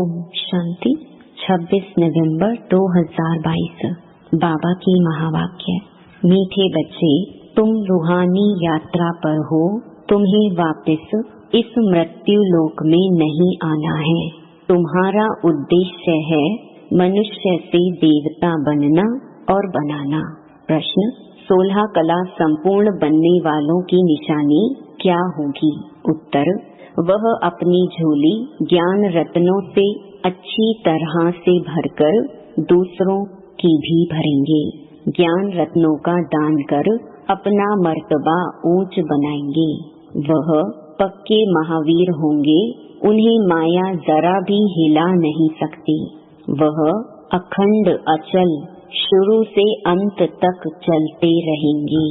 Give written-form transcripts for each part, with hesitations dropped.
ओम शांति। 26 नवंबर 2022। बाबा की महावाक्य। मीठे बच्चे, तुम रूहानी यात्रा पर हो। तुम्हें वापस इस मृत्यु लोक में नहीं आना है। तुम्हारा उद्देश्य है मनुष्य से देवता बनना और बनाना। प्रश्न: 16 कला संपूर्ण बनने वालों की निशानी क्या होगी? उत्तर: वह अपनी झोली ज्ञान रत्नों से अच्छी तरह से भरकर दूसरों की भी भरेंगे। ज्ञान रत्नों का दान कर अपना मर्तबा ऊंच बनाएंगे। वह पक्के महावीर होंगे, उन्हें माया जरा भी हिला नहीं सकती। वह अखंड अचल शुरू से अंत तक चलते रहेंगे।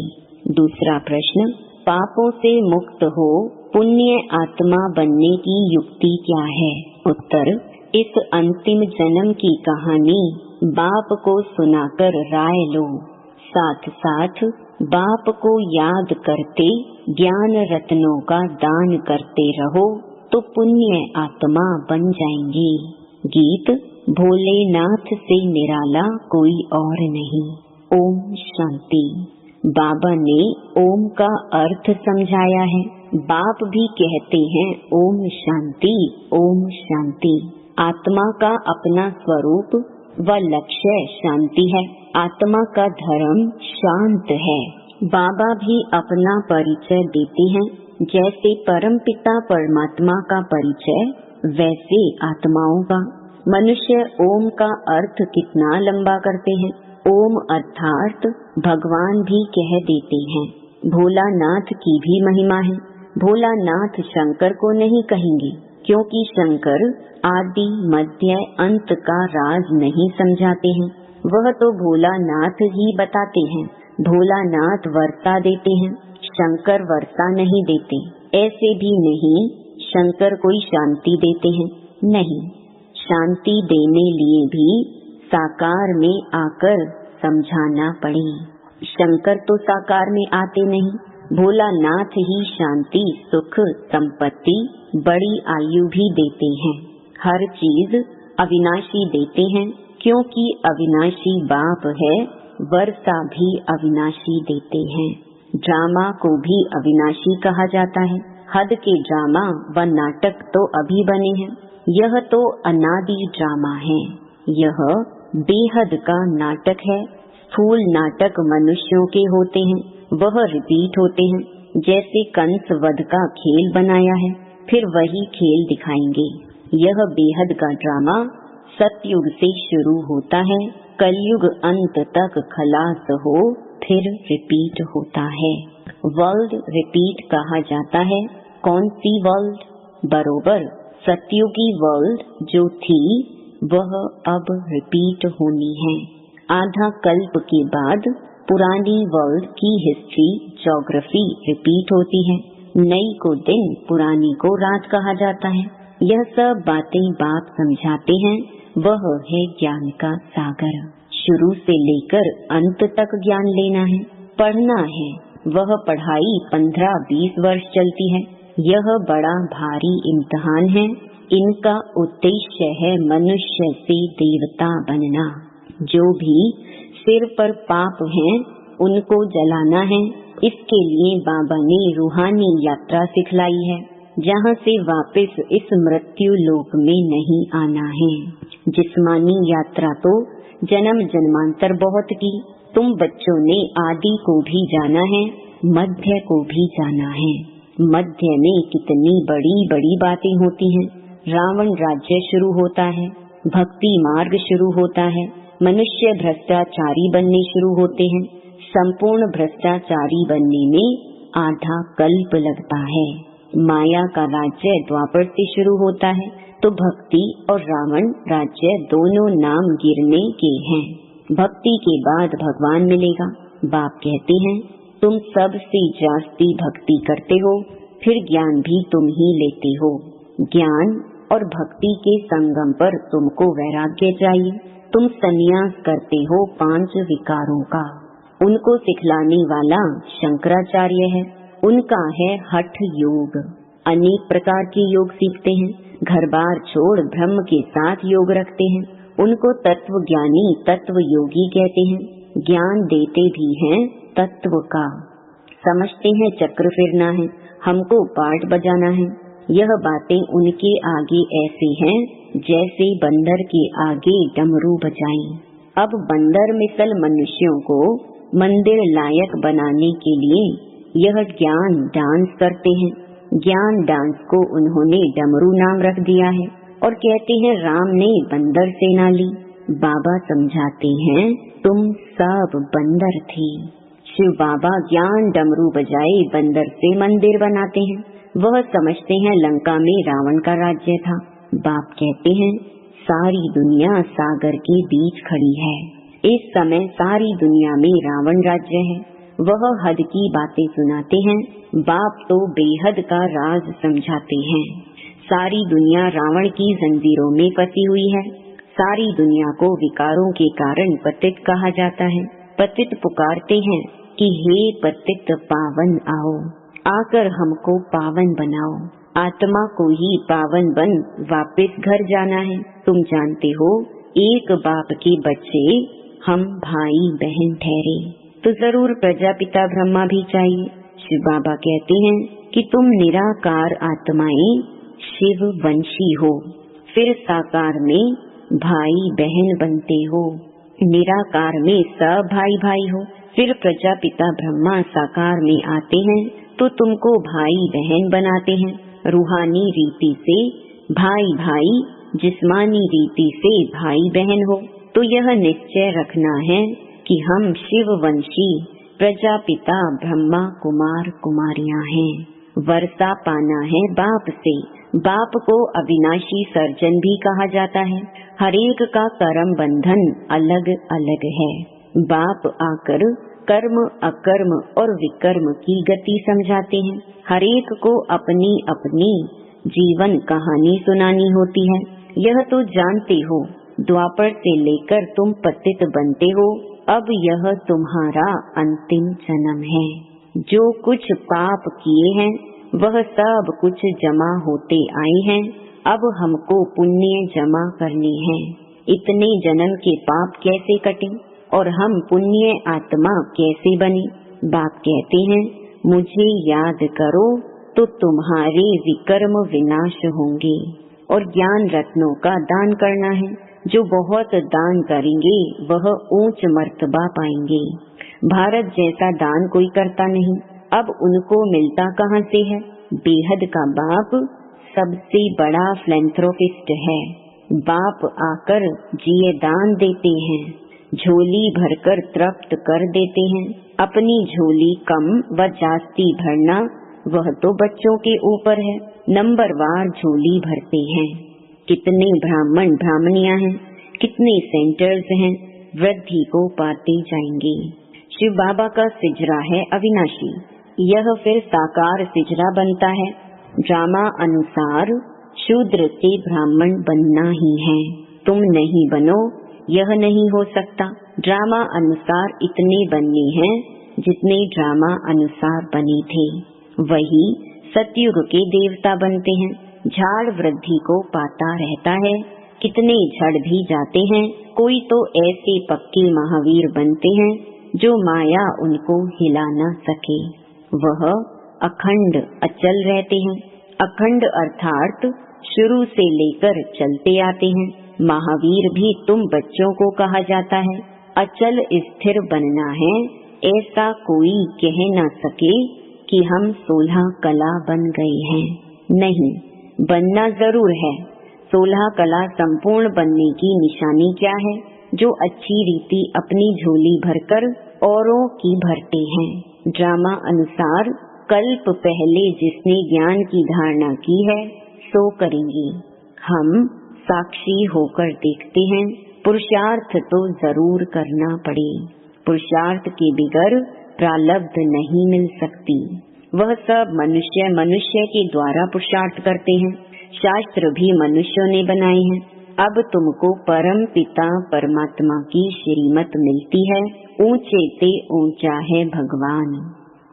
दूसरा प्रश्न: पापों से मुक्त हो पुण्य आत्मा बनने की युक्ति क्या है? उत्तर: इस अंतिम जन्म की कहानी बाप को सुनाकर राय लो। साथ साथ बाप को याद करते ज्ञान रत्नों का दान करते रहो तो पुण्य आत्मा बन जाएंगी। गीत: भोलेनाथ से निराला कोई और नहीं। ओम शांति। बाबा ने ओम का अर्थ समझाया है। बाप भी कहते हैं ओम शांति, ओम शांति। आत्मा का अपना स्वरूप व लक्ष्य शांति है। आत्मा का धर्म शांत है। बाबा भी अपना परिचय देते हैं। जैसे परमपिता परमात्मा का परिचय, वैसे आत्माओं का। मनुष्य ओम का अर्थ कितना लंबा करते हैं। ओम अर्थात भगवान भी कह देते हैं। भोलानाथ की भी महिमा है। भोलानाथ शंकर को नहीं कहेंगे, क्योंकि शंकर आदि मध्य अंत का राज नहीं समझाते हैं। वह तो भोलानाथ ही बताते हैं। भोलानाथ वर्षा देते हैं, शंकर वर्षा नहीं देते। ऐसे भी नहीं शंकर कोई शांति देते हैं, नहीं। शांति देने लिए भी साकार में आकर समझाना पड़े। शंकर तो साकार में आते नहीं। भोलानाथ ही शांति, सुख, संपत्ति, बड़ी आयु भी देते हैं। हर चीज अविनाशी देते हैं, क्योंकि अविनाशी बाप है। वर्षा भी अविनाशी देते हैं। ड्रामा को भी अविनाशी कहा जाता है। हद के ड्रामा व नाटक तो अभी बने हैं। यह तो अनादि ड्रामा है। यह बेहद का नाटक है। स्थूल नाटक मनुष्यों के होते हैं, वह रिपीट होते हैं। जैसे कंस वध का खेल बनाया है, फिर वही खेल दिखाएंगे। यह बेहद का ड्रामा सतयुग से शुरू होता है, कलयुग अंत तक खलास हो, फिर रिपीट होता है। वर्ल्ड रिपीट कहा जाता है। कौन सी वर्ल्ड? बरोबर सतयुगी वर्ल्ड जो थी वह अब रिपीट होनी है। आधा कल्प के बाद पुरानी वर्ल्ड की हिस्ट्री, ज्योग्राफी रिपीट होती है। नई को दिन, पुरानी को रात कहा जाता है। यह सब बातें बाप समझाते हैं। वह है ज्ञान का सागर। शुरू से लेकर अंत तक ज्ञान लेना है, पढ़ना है। वह पढ़ाई 15-20 वर्ष चलती है। यह बड़ा भारी इम्तिहान है। इनका उद्देश्य है मनुष्य से देवता बनना। जो भी सिर पर पाप हैं, उनको जलाना है। इसके लिए बाबा ने रूहानी यात्रा सिखलाई है, जहाँ से वापस इस मृत्यु लोक में नहीं आना है। जिस्मानी यात्रा तो जन्म जन्मांतर बहुत की। तुम बच्चों ने आदि को भी जाना है, मध्य को भी जाना है। मध्य में कितनी बड़ी बड़ी बातें होती हैं। रावण राज्य शुरू होता है, भक्ति मार्ग शुरू होता है, मनुष्य भ्रष्टाचारी बनने शुरू होते हैं। संपूर्ण भ्रष्टाचारी बनने में आधा कल्प लगता है। माया का राज्य द्वापर से शुरू होता है, तो भक्ति और रावण राज्य दोनों नाम गिरने के हैं। भक्ति के बाद भगवान मिलेगा। बाप कहते हैं तुम सबसे जास्ती भक्ति करते हो, फिर ज्ञान भी तुम ही लेते हो। ज्ञान और भक्ति के संगम पर तुमको वैराग्य चाहिए। तुम संन्यास करते हो 5 विकारों का। उनको सिखलाने वाला शंकराचार्य है। उनका है हठ योग। अनेक प्रकार के योग सीखते हैं। घर बार छोड़ ब्रह्म के साथ योग रखते हैं। उनको तत्व ज्ञानी, तत्व योगी कहते हैं। ज्ञान देते भी हैं तत्व का। समझते हैं चक्र फिरना है, हमको पार्ट बजाना है। यह बातें उनके आगे ऐसी हैं जैसे बंदर के आगे डमरू बजाएं। अब बंदर मिसल मनुष्यों को मंदिर लायक बनाने के लिए यह ज्ञान डांस करते हैं। ज्ञान डांस को उन्होंने डमरू नाम रख दिया है और कहते हैं राम ने बंदर सेना ली। बाबा समझाते हैं तुम सब बंदर थे। शिव बाबा ज्ञान डमरू बजाए बंदर से मंदिर बनाते हैं। वह समझते हैं लंका में रावण का राज्य था। बाप कहते हैं सारी दुनिया सागर के बीच खड़ी है। इस समय सारी दुनिया में रावण राज्य है। वह हद की बातें सुनाते हैं। बाप तो बेहद का राज समझाते हैं। सारी दुनिया रावण की जंजीरों में फंसी हुई है। सारी दुनिया को विकारों के कारण पतित कहा जाता है। पतित पुकारते हैं कि हे पतित पावन आओ, आकर हमको पावन बनाओ। आत्मा को ही पावन बन वापस घर जाना है। तुम जानते हो एक बाप के बच्चे हम भाई बहन ठहरे तो जरूर प्रजापिता ब्रह्मा भी चाहिए। शिव बाबा कहते हैं कि तुम निराकार आत्माएं शिव वंशी हो, फिर साकार में भाई बहन बनते हो। निराकार में सब भाई भाई हो, फिर प्रजापिता ब्रह्मा साकार में आते हैं तो तुमको भाई बहन बनाते हैं। रूहानी रीति से भाई भाई, जिस्मानी रीति से भाई बहन हो। तो यह निश्चय रखना है कि हम शिव वंशी प्रजापिता ब्रह्मा कुमार कुमारियां हैं। वर्षा पाना है बाप से। बाप को अविनाशी सर्जन भी कहा जाता है। हरेक का कर्म बंधन अलग अलग है। बाप आकर कर्म, अकर्म और विकर्म की गति समझाते हैं। हरेक को अपनी अपनी जीवन कहानी सुनानी होती है। यह तो जानते हो द्वापर से लेकर तुम पतित बनते हो। अब यह तुम्हारा अंतिम जन्म है। जो कुछ पाप किए हैं वह सब कुछ जमा होते आए हैं। अब हमको पुण्य जमा करने हैं। इतने जन्म के पाप कैसे कटे और हम पुण्य आत्मा कैसे बने? बाप कहते हैं मुझे याद करो तो तुम्हारे विकर्म विनाश होंगे। और ज्ञान रत्नों का दान करना है। जो बहुत दान करेंगे वह ऊंच मर्तबा पाएंगे। भारत जैसा दान कोई करता नहीं। अब उनको मिलता कहाँ से है? बेहद का बाप सबसे बड़ा फिलैंथ्रोपिस्ट है। बाप आकर जिए दान देते हैं, झोली भरकर तृप्त कर देते हैं। अपनी झोली कम व जास्ती भरना वह तो बच्चों के ऊपर है। नंबरवार झोली भरते हैं। कितने ब्राह्मण ब्राह्मणियां हैं, कितने सेंटर्स हैं, वृद्धि को पाते जाएंगे। शिव बाबा का सिजरा है अविनाशी। यह फिर साकार सिजरा बनता है। ड्रामा अनुसार शूद्र से ब्राह्मण बनना ही है। तुम नहीं बनो, यह नहीं हो सकता। ड्रामा अनुसार इतने बनने हैं जितने ड्रामा अनुसार बने थे। वही सतयुग के देवता बनते हैं। झाड़ वृद्धि को पाता रहता है। कितने झड़ भी जाते हैं। कोई तो ऐसे पक्के महावीर बनते हैं जो माया उनको हिला न सके। वह अखंड अचल रहते हैं। अखंड अर्थात शुरू से लेकर चलते आते हैं। महावीर भी तुम बच्चों को कहा जाता है। अचल स्थिर बनना है, ऐसा कोई कह न सके कि हम 16 कला बन गए हैं। नहीं, बनना जरूर है। 16 कला संपूर्ण बनने की निशानी क्या है? जो अच्छी रीति अपनी झोली भरकर औरों की भरते हैं। ड्रामा अनुसार कल्प पहले जिसने ज्ञान की धारणा की है सो करेंगे। हम साक्षी होकर देखते हैं। पुरुषार्थ तो जरूर करना पड़े। पुरुषार्थ के बिगर प्रालब्ध नहीं मिल सकती। वह सब मनुष्य मनुष्य के द्वारा पुरुषार्थ करते हैं। शास्त्र भी मनुष्यों ने बनाए हैं। अब तुमको परम पिता परमात्मा की श्रीमत मिलती है। ऊंचे ते ऊंचा है भगवान,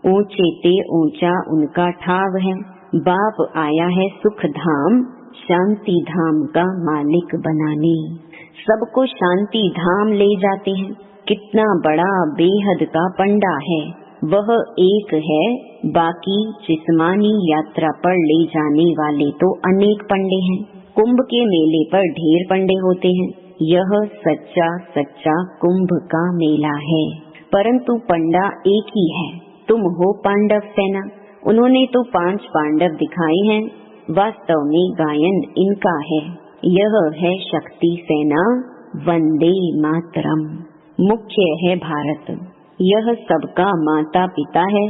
ऊंचे ते ऊंचा उनका ठाव है। बाप आया है सुख धाम, शांति धाम का मालिक बनाने। सबको शांति धाम ले जाते हैं। कितना बड़ा बेहद का पंडा है, वह एक है, बाकी जिस्मानी यात्रा पर ले जाने वाले तो अनेक पंडे हैं। कुंभ के मेले पर ढेर पंडे होते हैं। यह सच्चा सच्चा कुंभ का मेला है, परंतु पंडा एक ही है। तुम हो पांडव सेना। उन्होंने तो 5 पांडव दिखाए हैं, वास्तव में गायन इनका है। यह है शक्ति सेना, वंदे मातरम। मुख्य है भारत, यह सबका माता पिता है,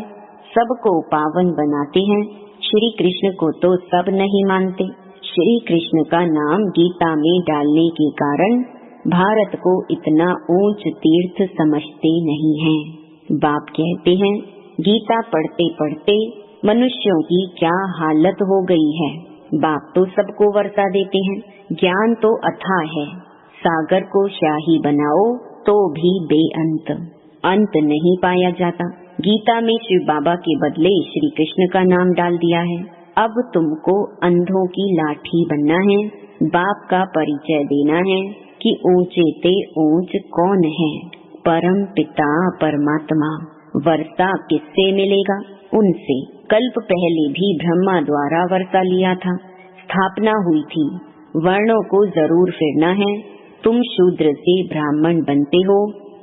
सबको पावन बनाते हैं। श्री कृष्ण को तो सब नहीं मानते। श्री कृष्ण का नाम गीता में डालने के कारण भारत को इतना ऊंच तीर्थ समझते नहीं हैं। बाप कहते हैं, गीता पढ़ते पढ़ते मनुष्यों की क्या हालत हो गई है। बाप तो सबको वर्षा देते हैं। ज्ञान तो अथाह है, सागर को शाही बनाओ तो भी बेअंत, अंत नहीं पाया जाता। गीता में शिव बाबा के बदले श्री कृष्ण का नाम डाल दिया है। अब तुमको अंधों की लाठी बनना है, बाप का परिचय देना है कि ऊंचे ते ऊंच कौन है। परम पिता परमात्मा। वर्षा किससे मिलेगा? उनसे। कल्प पहले भी ब्रह्मा द्वारा वर्षा लिया था, स्थापना हुई थी। वर्णों को जरूर फिरना है। तुम शूद्र से ब्राह्मण बनते हो,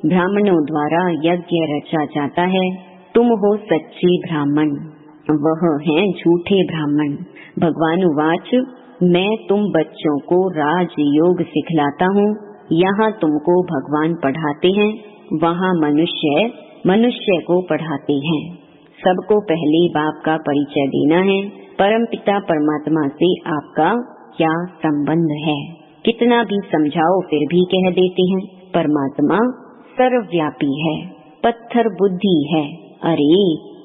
ब्राह्मणों द्वारा यज्ञ रचा जाता है। तुम हो सच्चे ब्राह्मण, वह हैं झूठे ब्राह्मण। भगवान उवाच, मैं तुम बच्चों को राजयोग सिखलाता हूँ। यहाँ तुमको भगवान पढ़ाते हैं, वहाँ मनुष्य मनुष्य को पढ़ाते हैं। सबको पहले बाप का परिचय देना है। परमपिता परमात्मा से आपका क्या संबंध है? कितना भी समझाओ फिर भी कह देते हैं परमात्मा सर्वव्यापी है, पत्थर बुद्धि है। अरे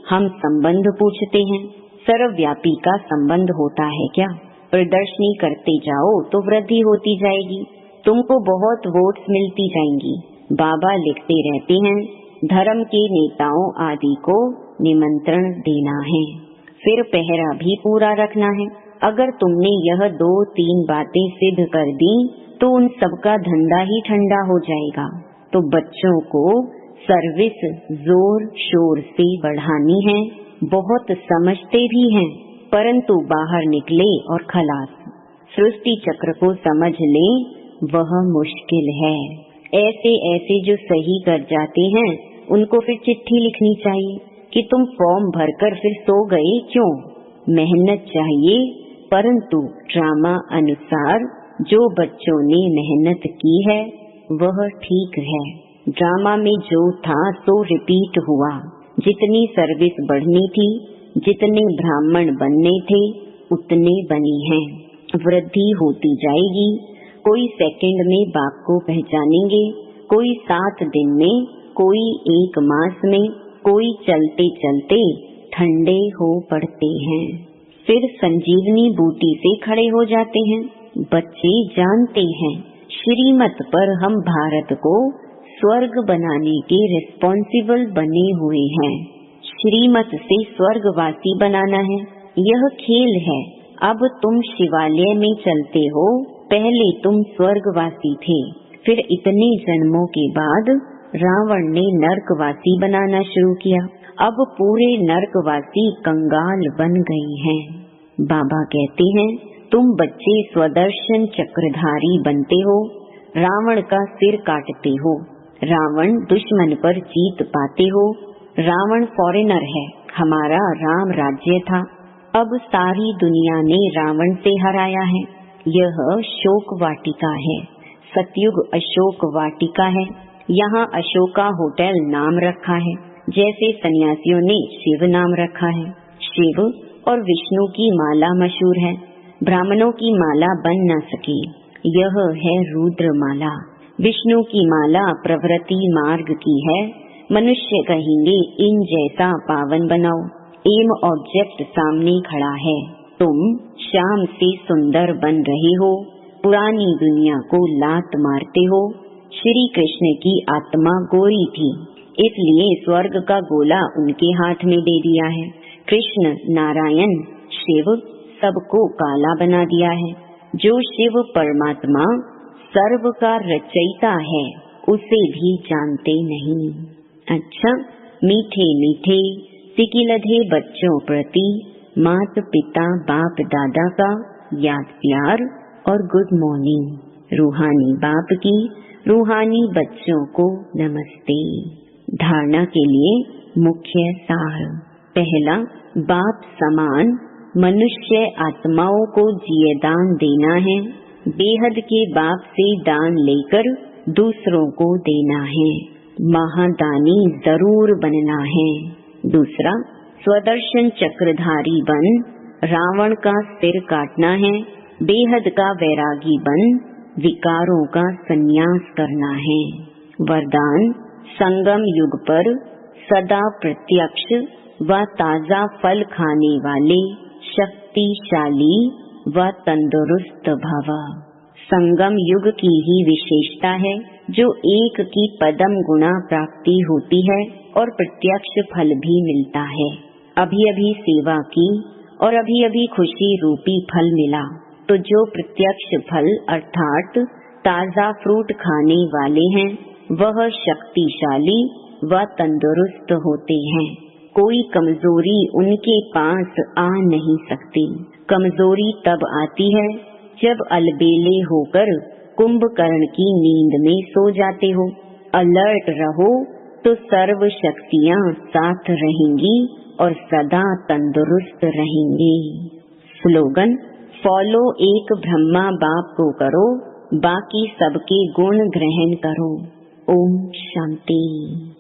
हम संबंध पूछते हैं, सर्वव्यापी का संबंध होता है क्या? प्रदर्शनी करते जाओ तो वृद्धि होती जाएगी, तुमको बहुत वोट्स मिलती जाएंगी। बाबा लिखते रहते हैं, धर्म के नेताओं आदि को निमंत्रण देना है, फिर पहरा भी पूरा रखना है। अगर तुमने यह 2-3 बातें सिद्ध कर दी तो उन सबका धंधा ही ठंडा हो जाएगा। तो बच्चों को सर्विस जोर शोर से बढ़ानी है। बहुत समझते भी हैं, परंतु बाहर निकले और खलास। सृष्टि चक्र को समझ ले, वह मुश्किल है। ऐसे ऐसे जो सही कर जाते हैं, उनको फिर चिट्ठी लिखनी चाहिए कि तुम फॉर्म भरकर फिर सो गए क्यों। मेहनत चाहिए, परंतु ड्रामा अनुसार जो बच्चों ने मेहनत की है वह ठीक है। ड्रामा में जो था सो रिपीट हुआ। जितनी सर्विस बढ़नी थी, जितने ब्राह्मण बनने थे, उतने बनी हैं। वृद्धि होती जाएगी। कोई सेकंड में बाप को पहचानेंगे, कोई 7 दिन में, कोई 1 मास में, कोई चलते चलते ठंडे हो पड़ते हैं, फिर संजीवनी बूटी से खड़े हो जाते हैं। बच्चे जानते हैं श्रीमत पर हम भारत को स्वर्ग बनाने के रिस्पॉन्सिबल बने हुए हैं। श्रीमत से स्वर्गवासी बनाना है, यह खेल है। अब तुम शिवालय में चलते हो, पहले तुम स्वर्गवासी थे, फिर इतने जन्मों के बाद रावण ने नरकवासी बनाना शुरू किया। अब पूरे नरकवासी कंगाल बन गए हैं। बाबा कहते हैं, तुम बच्चे स्वदर्शन चक्रधारी बनते हो, रावण का सिर काटते हो, रावण दुश्मन पर जीत पाते हो। रावण फॉरेनर है, हमारा राम राज्य था। अब सारी दुनिया ने रावण से हराया है। यह शोक वाटिका है, सतयुग अशोक वाटिका है। यहाँ अशोका होटल नाम रखा है, जैसे सन्यासियों ने शिव नाम रखा है। शिव और विष्णु की माला मशहूर है, ब्राह्मणों की माला बन न सकी, यह है रुद्र माला। विष्णु की माला प्रवृत्ति मार्ग की है। मनुष्य कहेंगे इन जैसा पावन बनाओ। एम ऑब्जेक्ट सामने खड़ा है, तुम शाम से सुंदर बन रहे हो, पुरानी दुनिया को लात मारते हो। श्री कृष्ण की आत्मा गोरी थी, इसलिए स्वर्ग का गोला उनके हाथ में दे दिया है। कृष्ण, नारायण, शिव सबको काला बना दिया है। जो शिव परमात्मा सर्व का रचयिता है उसे भी जानते नहीं। अच्छा, मीठे मीठे सिकिलधे बच्चों प्रति माता पिता बाप दादा का याद प्यार और गुड मॉर्निंग। रूहानी बाप की रूहानी बच्चों को नमस्ते। धारणा के लिए मुख्य सार। पहला, बाप समान मनुष्य आत्माओं को जिये दान देना है। बेहद के बाप से दान लेकर दूसरों को देना है। महादानी जरूर बनना है। दूसरा, स्वदर्शन चक्रधारी बन रावण का सिर काटना है। बेहद का वैरागी बन विकारों का संन्यास करना है। वरदान, संगम युग पर सदा प्रत्यक्ष व ताजा फल खाने वाले शक्तिशाली व तंदुरुस्त भव। संगम युग की ही विशेषता है जो एक की पदम गुणा प्राप्ति होती है और प्रत्यक्ष फल भी मिलता है। अभी अभी सेवा की और अभी अभी खुशी रूपी फल मिला, तो जो प्रत्यक्ष फल अर्थात ताजा फ्रूट खाने वाले हैं वह शक्तिशाली व तंदुरुस्त होते हैं। कोई कमजोरी उनके पास आ नहीं सकती। कमजोरी तब आती है जब अलबेले होकर कुंभकर्ण की नींद में सो जाते हो। अलर्ट रहो तो सर्व शक्तियाँ साथ रहेंगी और सदा तंदुरुस्त रहेंगे। स्लोगन, फॉलो एक ब्रह्मा बाप को करो, बाकी सबके गुण ग्रहण करो। ओम शांति।